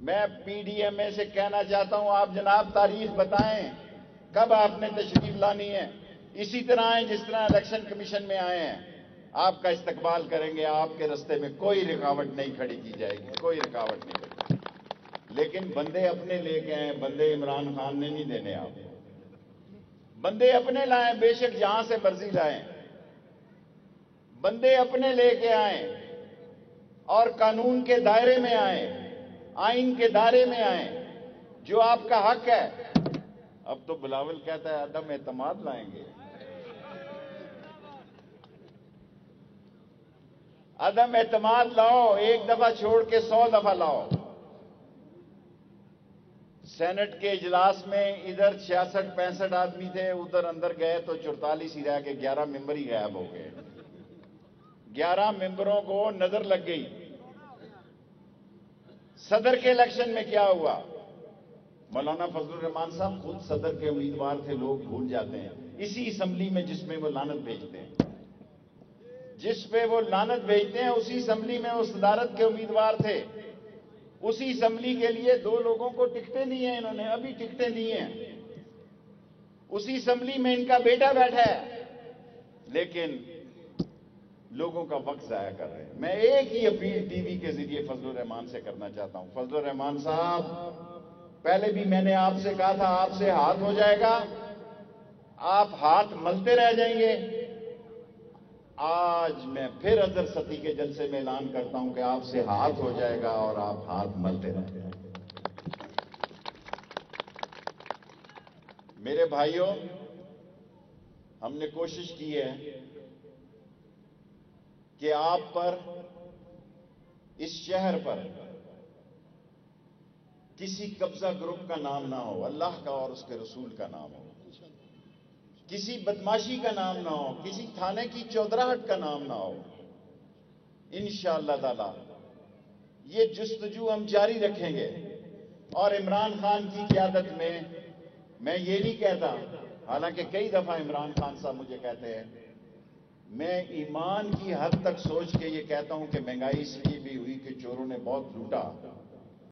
میں P D M اے سے کہنا چاہتا ہوں آپ جناب تاریخ بتائیں کب آپ نے تشریف لانی ہے. اسی طرح آئیں جس طرح الیکشن کمیشن میں آئے ہیں. آپ کا استقبال کریں گے. آپ کے رستے میں کوئی رکاوٹ نہیں کھڑی کی جائے گی, کوئی رکاوٹ نہیں کھڑی. لیکن بندے اپنے لے کے آئیں, بندے عمران خان نے نہیں دینے. آپ بندے اپنے لائیں, بے شک جہاں سے مرضی لائیں, بندے اپنے لے کے آئیں اور قانون کے دائرے میں آئیں, آئین کے دائرے میں آئیں. جو آپ کا حق ہے. اب تو بلاول کہتا ہے عدم اعتماد لائیں گے. عدم اعتماد لاؤ, ایک دفعہ چھوڑ کے 100 دفعہ لاؤ. سینٹ کے اجلاس میں ادھر 66-65 آدمی تھے, ادھر اندر گئے تو 44 ہی رہ کے 11 ممبر ہی غائب ہو گئے. 11 ممبروں کو نظر لگ گئی. صدر کے الیکشن میں کیا ہوا؟ مولانا فضل الرحمان صاحب خود صدر کے امیدوار تھے, لوگ بھول جاتے ہیں. اسی اسمبلی میں جس میں وہ لعنت بھیجتے ہیں, جس پہ وہ لعنت بھیجتے ہیں, اسی اسمبلی میں وہ صدارت کے امیدوار تھے. اسی اسمبلی کے لیے 2 لوگوں کو ٹکٹیں دی ہیں, انہوں نے ابھی ٹکٹیں دی ہیں. اسی اسمبلی میں ان کا بیٹا بیٹھا ہے, لیکن لوگوں کا وقت ضائع کر رہے ہیں. میں ایک ہی اپیل ٹی وی کے ذریعے فضل الرحمان سے کرنا چاہتا ہوں. فضل الرحمان صاحب, پہلے بھی میں نے آپ سے کہا تھا آپ سے ہاتھ ہو جائے گا, آپ ہاتھ ملتے رہ جائیں گے. آج میں پھر اظہر ستی کے جلسے میں اعلان کرتا ہوں کہ آپ سے ہاتھ ہو جائے گا اور آپ ہاتھ ملتے رہ جائیں گے. میرے بھائیوں, ہم نے کوشش کی ہے کہ آپ پر, اس شہر پر کسی قبضہ گروپ کا نام نہ ہو, اللہ کا اور اس کے رسول کا نام ہو. کسی بدماشی کا نام نہ ہو, کسی تھانے کی چودراہٹ کا نام نہ ہو. انشاءاللہ تعالی یہ جستجو ہم جاری رکھیں گے. اور عمران خان کی قیادت میں یہ نہیں کہتا, حالانکہ کئی دفعہ عمران خان صاحب مجھے کہتے ہیں, میں ایمان کی حد تک سوچ کے یہ کہتا ہوں کہ مہنگائی اس لیے بھی ہوئی کہ چوروں نے بہت لوٹا,